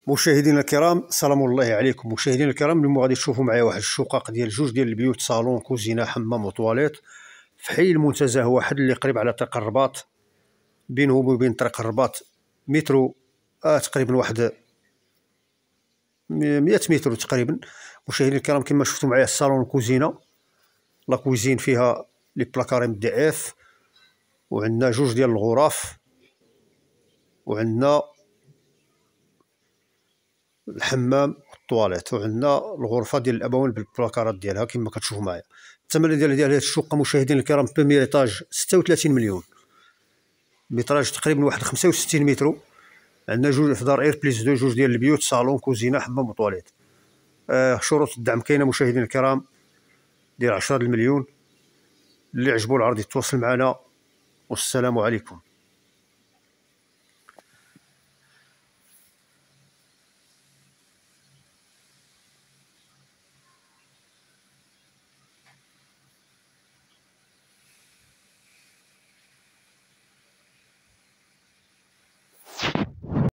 مشاهدينا الكرام، سلام الله عليكم. مشاهدينا الكرام، اليوم غادي تشوفوا معايا واحد الشقق ديال جوج ديال البيوت، صالون كوزينه حمام وطواليت في حي المنتزه واحد اللي قريب على طريق الرباط. بينه وبين طريق الرباط مترو، تقريبا واحد 100 متر تقريبا. مشاهدينا الكرام، كما شفتوا معايا الصالون كوزينه، لا كوزين فيها لي بلاكاريم دي اف، وعندنا جوج ديال الغرف، وعندنا الحمام والطواليت، وعندنا الغرفه ديال الابوين بالبلاكارات ديالها كما كتشوفوا معايا. الثمن ديال هذه الشقه مشاهدينا الكرام، بروميير ايطاج 36 مليون، متراج تقريبا واحد 65 متر. عندنا جوج في دار اير بليس دو، جوج ديال البيوت، صالون كوزينه حمام وطواليت. شروط الدعم كاينه مشاهدينا الكرام، ديال 10 المليون. اللي عجبو العرض يتواصل معنا، والسلام عليكم.